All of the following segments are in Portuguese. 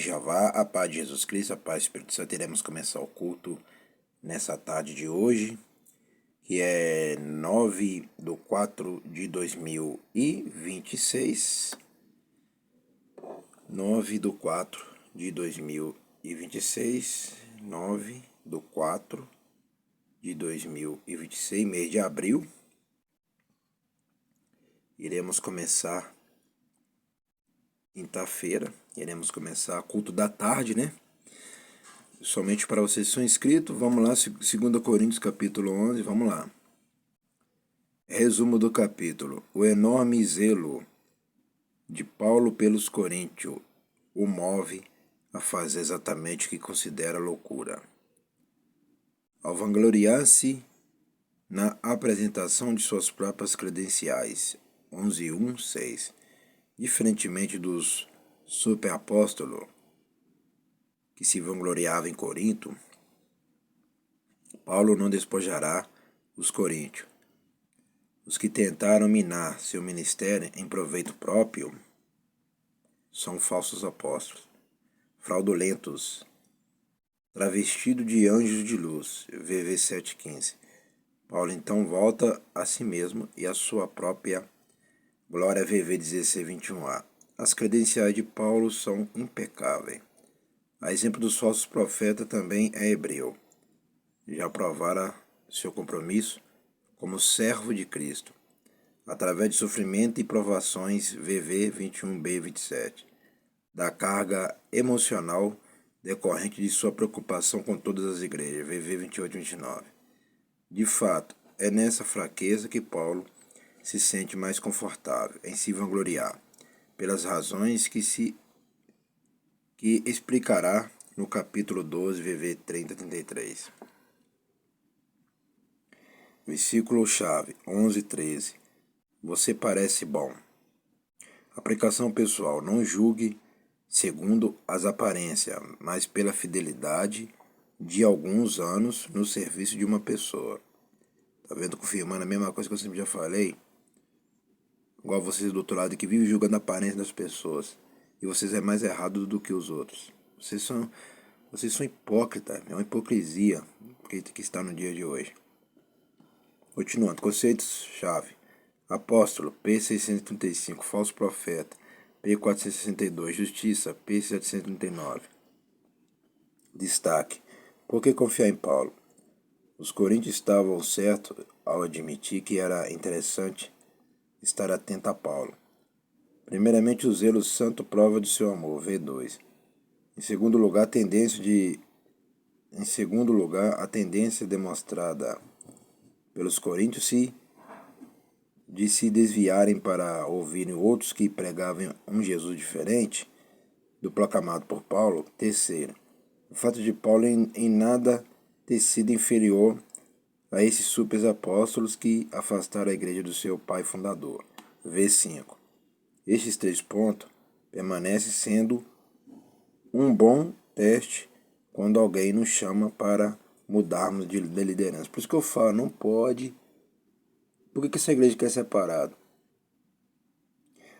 Jeová, a paz de Jesus Cristo, a paz do Espírito Santo. Iremos começar o culto nessa tarde de hoje, que é 9/4/2026. 9/4/2026. 9/4/2026, mês de abril. Iremos começar quinta-feira. Iremos começar culto da tarde, né? Somente para vocês que são inscritos. Vamos lá, 2 Coríntios capítulo 11, vamos lá. Resumo do capítulo. O enorme zelo de Paulo pelos coríntios o move a fazer exatamente o que considera loucura. Ao vangloriar-se na apresentação de suas próprias credenciais, 11:1-6, diferentemente dos superapóstolos que se vangloriavam em Corinto, Paulo não despojará os coríntios. Os que tentaram minar seu ministério em proveito próprio são falsos apóstolos, fraudulentos, travestidos de anjos de luz. VV 7:15. Paulo então volta a si mesmo e a sua própria glória. VV 16:21a. As credenciais de Paulo são impecáveis. A exemplo dos falsos profetas, também é hebreu. Já provara seu compromisso como servo de Cristo, através de sofrimento e provações. VV 21b-27, da carga emocional decorrente de sua preocupação com todas as igrejas. VV 28-29. De fato, é nessa fraqueza que Paulo se sente mais confortável em se vangloriar, pelas razões que explicará no capítulo 12, VV 30-33. Versículo-chave 11-13. Você parece bom. Aplicação pessoal. Não julgue segundo as aparências, mas pela fidelidade de alguns anos no serviço de uma pessoa. Tá vendo? Confirmando a mesma coisa que eu sempre já falei. Igual vocês do outro lado que vivem julgando a aparência das pessoas. E vocês é mais errado do que os outros. Vocês são hipócritas. É uma hipocrisia que está no dia de hoje. Continuando. Conceitos-chave. Apóstolo. P635. Falso profeta. P462. Justiça. P739. Destaque. Por que confiar em Paulo? Os coríntios estavam certos ao admitir que era interessante estar atento a Paulo. Primeiramente, o zelo santo prova de seu amor. V2. Em segundo lugar, a tendência demonstrada pelos coríntios de se desviarem para ouvirem outros que pregavam um Jesus diferente do proclamado por Paulo. Terceiro, o fato de Paulo em nada ter sido inferior a esses super apóstolos que afastaram a igreja do seu pai fundador. V5. Estes 3 pontos permanecem sendo um bom teste quando alguém nos chama para mudarmos de liderança. Por isso que eu falo, não pode. Por que essa igreja quer separado?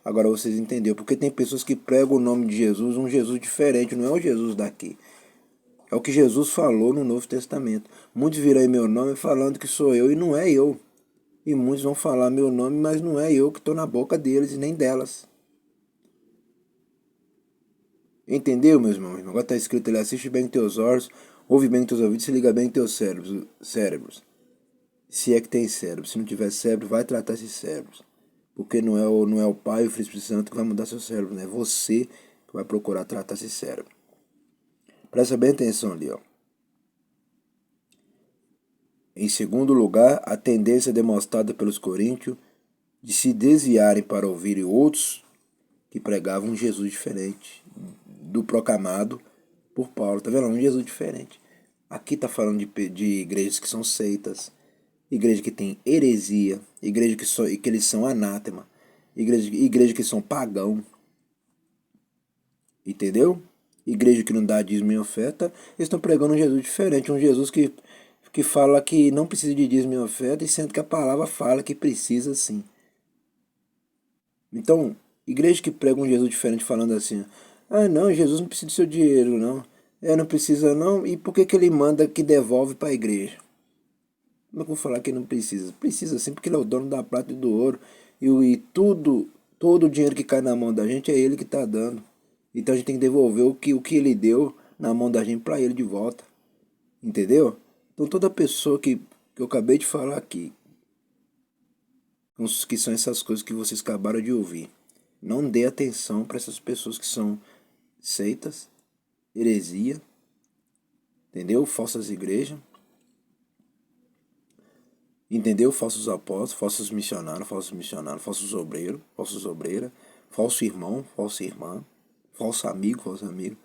Agora vocês entenderam. Porque tem pessoas que pregam o nome de Jesus, um Jesus diferente, não é o Jesus daqui. É o que Jesus falou no Novo Testamento. Muitos virão em meu nome falando que sou eu e não é eu. E muitos vão falar meu nome, mas não é eu que estou na boca deles e nem delas. Entendeu, meus irmãos? Agora está escrito ali: assiste bem teus olhos, ouve bem teus ouvidos, se liga bem teus cérebros. Se é que tem cérebro. Se não tiver cérebro, vai tratar esses cérebros. Porque não é o Pai e o Filho Espírito Santo que vai mudar seu cérebro, né? É você que vai procurar tratar esse cérebro. Presta bem atenção ali, ó. Em segundo lugar, a tendência demonstrada pelos coríntios de se desviarem para ouvirem outros que pregavam um Jesus diferente do proclamado por Paulo. Tá vendo? Um Jesus diferente. Aqui tá falando de igrejas que são seitas, igreja que tem heresia, igreja que eles são anátema, igreja que são pagão. Entendeu? Igreja que não dá dízimo e oferta, eles estão pregando um Jesus diferente, um Jesus que fala que não precisa de dízimo e oferta, e sendo que a palavra fala que precisa sim. Então, igreja que prega um Jesus diferente falando assim: Ah, não, Jesus não precisa do seu dinheiro, não. É, não precisa não. E por que que ele manda que devolve para a igreja? Como é que eu vou falar que não precisa? Precisa sim, porque ele é o dono da prata e do ouro. E tudo, todo o dinheiro que cai na mão da gente é ele que está dando. Então a gente tem que devolver o que ele deu na mão da gente para ele de volta. Entendeu? Então toda pessoa que eu acabei de falar aqui, que são essas coisas que vocês acabaram de ouvir, não dê atenção para essas pessoas que são seitas, heresia, entendeu? Falsas igrejas, entendeu? Falsos apóstolos, falsos missionários, falsos obreiros, falsos obreiras, falso irmão, falsa irmã, falso amigo, falso amigo.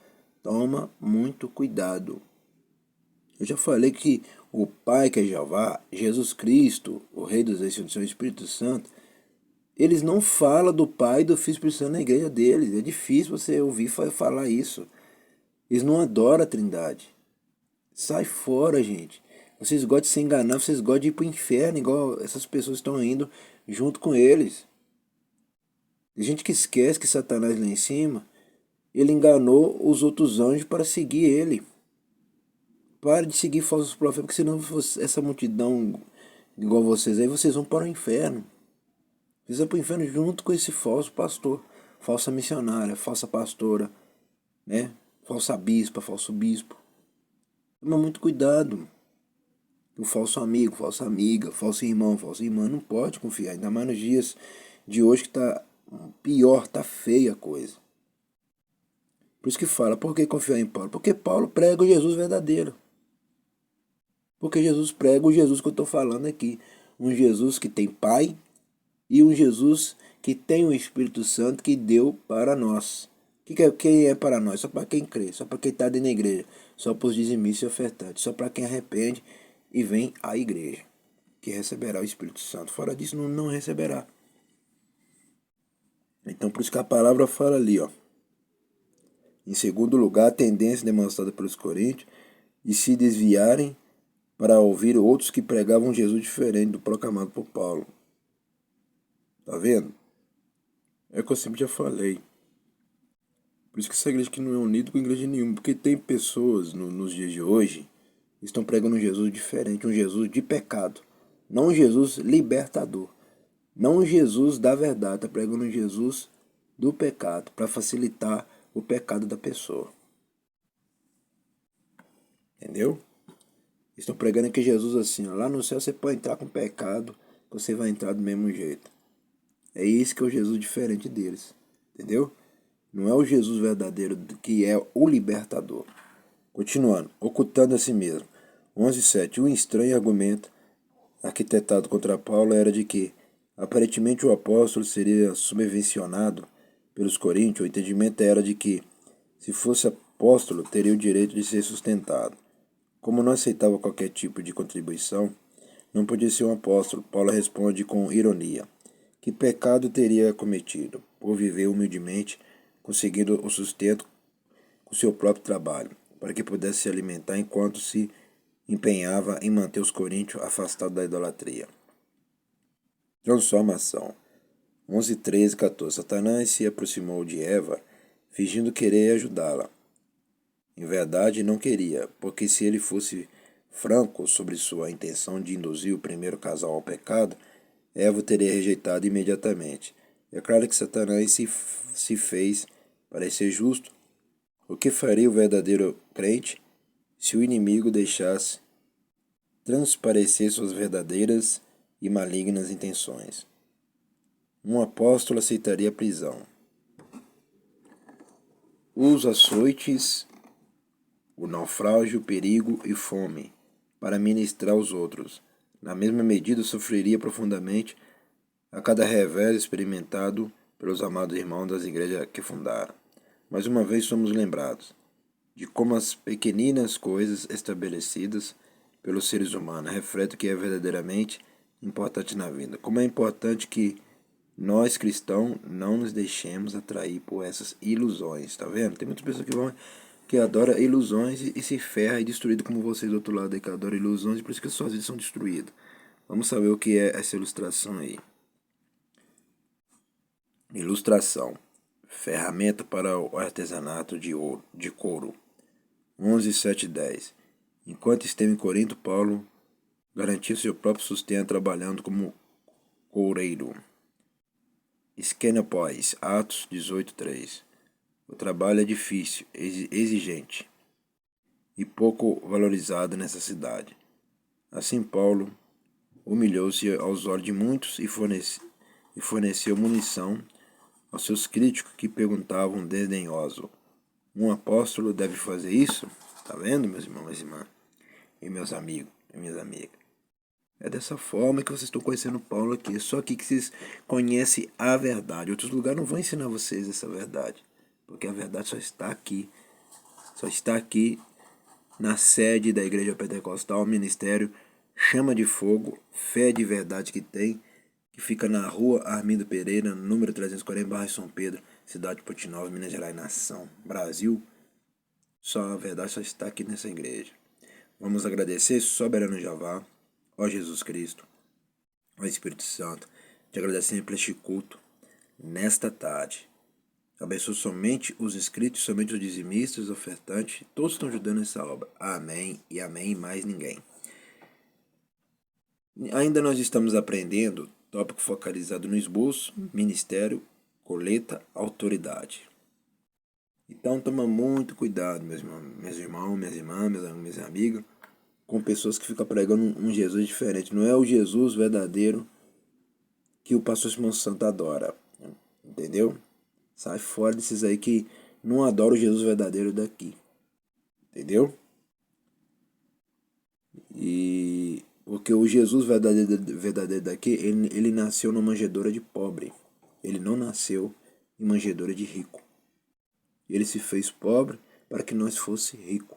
Toma muito cuidado. Eu já falei que o Pai, que é Jeová, Jesus Cristo, o Rei dos Reis, o Senhor Espírito Santo, eles não falam do Pai e do Filho e do Espírito Santo na igreja deles. É difícil você ouvir falar isso. Eles não adoram a Trindade. Sai fora, gente. Vocês gostam de se enganar, vocês gostam de ir pro inferno, igual essas pessoas estão indo junto com eles. Tem gente que esquece que Satanás lá em cima, ele enganou os outros anjos para seguir ele. Pare de seguir falsos profetas, porque senão essa multidão igual vocês aí, vocês vão para o inferno. Vocês vão para o inferno junto com esse falso pastor, falsa missionária, falsa pastora, né? Falsa bispa, falso bispo. Toma muito cuidado. O falso amigo, falsa amiga, falso irmão, falsa irmã, não pode confiar. Ainda mais nos dias de hoje que tá pior, tá feia a coisa. Por isso que fala, por que confiar em Paulo? Porque Paulo prega o Jesus verdadeiro. Porque Jesus prega o Jesus que eu estou falando aqui. Um Jesus que tem Pai e um Jesus que tem o Espírito Santo que deu para nós. Quem é para nós? Só para quem crê, só para quem está dentro da igreja, só para os dizimistas e ofertantes, só para quem arrepende e vem à igreja, que receberá o Espírito Santo. Fora disso, não receberá. Então, por isso que a palavra fala ali, ó. Em segundo lugar, a tendência demonstrada pelos coríntios de se desviarem para ouvir outros que pregavam Jesus diferente do proclamado por Paulo. Tá vendo? É o que eu sempre já falei. Por isso que essa igreja aqui não é unida com igreja nenhuma. Porque tem pessoas nos dias de hoje que estão pregando um Jesus diferente, um Jesus de pecado. Não um Jesus libertador. Não um Jesus da verdade. Está pregando um Jesus do pecado, para facilitar o pecado da pessoa. Entendeu? Estão pregando que Jesus assim, ó, lá no céu você pode entrar com pecado, você vai entrar do mesmo jeito. É isso que é o Jesus diferente deles. Entendeu? Não é o Jesus verdadeiro que é o libertador. Continuando, ocultando a si mesmo. 11:7. Um estranho argumento arquitetado contra Paulo era de que, aparentemente, o apóstolo seria subvencionado pelos coríntios. O entendimento era de que, se fosse apóstolo, teria o direito de ser sustentado. Como não aceitava qualquer tipo de contribuição, não podia ser um apóstolo. Paulo responde com ironia: que pecado teria cometido por viver humildemente, conseguindo o sustento com seu próprio trabalho, para que pudesse se alimentar enquanto se empenhava em manter os coríntios afastados da idolatria. Transformação. 11, 13, 14. Satanás se aproximou de Eva, fingindo querer ajudá-la. Em verdade, não queria, porque se ele fosse franco sobre sua intenção de induzir o primeiro casal ao pecado, Eva o teria rejeitado imediatamente. É claro que Satanás se fez parecer justo. O que faria o verdadeiro crente se o inimigo deixasse transparecer suas verdadeiras e malignas intenções? Um apóstolo aceitaria a prisão, os açoites, o naufrágio, perigo e fome para ministrar aos outros. Na mesma medida, sofreria profundamente a cada revés experimentado pelos amados irmãos das igrejas que fundaram. Mais uma vez somos lembrados de como as pequeninas coisas estabelecidas pelos seres humanos refletem o que é verdadeiramente importante na vida. Como é importante que nós cristãos não nos deixemos atrair por essas ilusões, tá vendo? Tem muitas pessoas que adoram ilusões e se ferra e destruído como vocês do outro lado aí que adoram ilusões e por isso que suas vidas são destruídas. Vamos saber o que é essa ilustração aí. Ilustração. ferramenta para o artesanato de couro. 11:7-10. Enquanto esteve em Corinto, Paulo garantiu seu próprio sustento trabalhando como coureiro. Esquenopós, Atos 18:3. O trabalho é difícil, exigente e pouco valorizado nessa cidade. Assim, Paulo humilhou-se aos olhos de muitos e forneceu munição aos seus críticos que perguntavam desdenhoso: um apóstolo deve fazer isso? Tá vendo, meus irmãos, minhas irmãs? E meus amigos e minhas amigas? É dessa forma que vocês estão conhecendo Paulo aqui. É só aqui que vocês conhecem a verdade. Outros lugares não vão ensinar vocês essa verdade. Porque a verdade só está aqui. Só está aqui na sede da Igreja Pentecostal, o ministério Chama de Fogo, Fé de Verdade que tem, que fica na rua Armindo Pereira, número 340, bairro São Pedro, cidade de Portinópolis, Minas Gerais, nação, Brasil. Só a verdade só está aqui nessa igreja. Vamos agradecer, soberano Jeová, ó Jesus Cristo, ó Espírito Santo, te agradecemos por este culto, nesta tarde. Abençoe somente os inscritos, somente os dizimistas, os ofertantes, todos estão ajudando nessa obra. Amém e amém, mais ninguém. Ainda nós estamos aprendendo, tópico focalizado no esboço, ministério, coleta, autoridade. Então toma muito cuidado, meus irmãos, minhas irmãs, meus amigos, com pessoas que ficam pregando um Jesus diferente. Não é o Jesus verdadeiro que o pastor Simão Santo adora, entendeu? Sai fora desses aí que não adoram o Jesus verdadeiro daqui, entendeu? E porque o Jesus verdadeiro daqui, ele nasceu numa manjedoura de pobre. Ele não nasceu em manjedoura de rico. Ele se fez pobre para que nós fosse rico.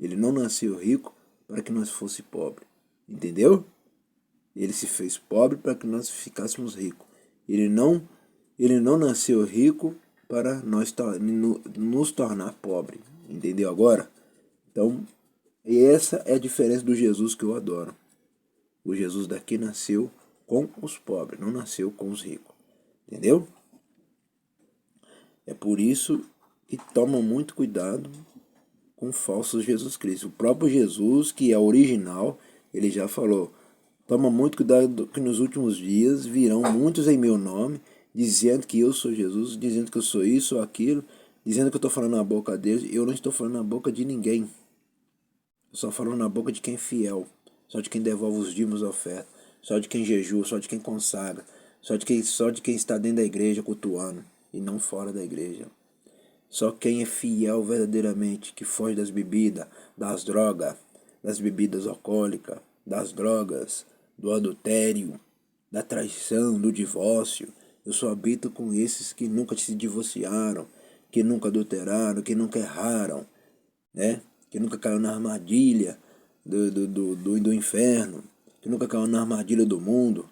Ele não nasceu rico para que nós fosse pobre. Entendeu? Ele se fez pobre para que nós ficássemos ricos. Ele não nasceu rico para nós nos tornar pobre. Entendeu agora? Então, essa é a diferença do Jesus que eu adoro. O Jesus daqui nasceu com os pobres, não nasceu com os ricos. Entendeu? É por isso que toma muito cuidado com falsos Jesus Cristo. O próprio Jesus, que é original, ele já falou: toma muito cuidado que nos últimos dias virão muitos em meu nome, dizendo que eu sou Jesus, dizendo que eu sou isso ou aquilo, dizendo que eu estou falando na boca deles. Eu não estou falando na boca de ninguém. Eu só falo na boca de quem é fiel, só de quem devolve os dízimos e ofertas, só de quem jejua, só de quem consagra, só de quem está dentro da igreja cultuando e não fora da igreja. Só quem é fiel verdadeiramente, que foge das bebidas, das drogas, das bebidas alcoólicas, das drogas, do adultério, da traição, do divórcio. Eu só habito com esses que nunca se divorciaram, que nunca adulteraram, que nunca erraram, né? Que nunca caiu na armadilha do inferno, que nunca caiu na armadilha do mundo,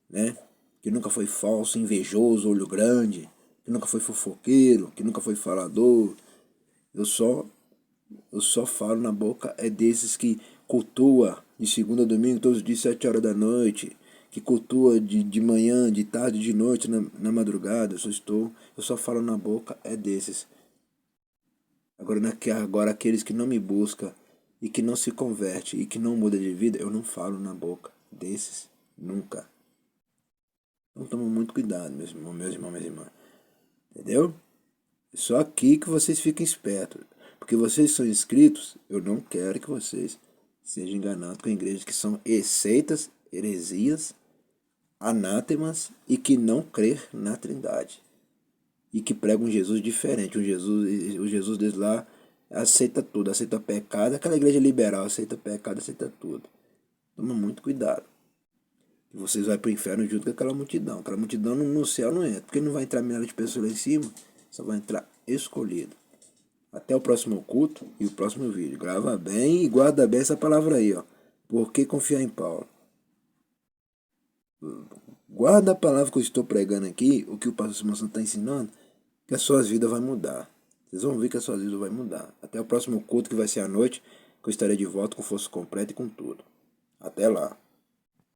né? Que nunca foi falso, invejoso, olho grande, que nunca foi fofoqueiro, que nunca foi falador. Eu só falo na boca é desses que cultua de segunda a domingo, todos os dias, 7 horas da noite, que cultua de manhã, de tarde, de noite, na madrugada. Eu só falo na boca é desses. Agora aqueles que não me buscam e que não se converte e que não muda de vida, eu não falo na boca desses nunca. Então toma muito cuidado, meus irmãos, minhas irmãs. Entendeu? É só aqui que vocês fiquem espertos. Porque vocês são inscritos, eu não quero que vocês sejam enganados com igrejas que são sectas, heresias, anátemas e que não crê na Trindade. E que pregam um Jesus diferente. O Jesus deles lá aceita tudo, aceita pecado. Aquela igreja liberal aceita pecado, aceita tudo. Toma muito cuidado. Que vocês vão para o inferno junto com aquela multidão. Aquela multidão no céu não entra. Porque não vai entrar milhares de pessoas lá em cima. Só vai entrar escolhido. Até o próximo culto e o próximo vídeo. Grava bem e guarda bem essa palavra aí, ó. Por que confiar em Paulo? Guarda a palavra que eu estou pregando aqui, o que o pastor Simão Santo está ensinando, que as suas vidas vão mudar. Vocês vão ver que as suas vidas vão mudar. Até o próximo culto, que vai ser à noite, que eu estarei de volta com força completa e com tudo. Até lá.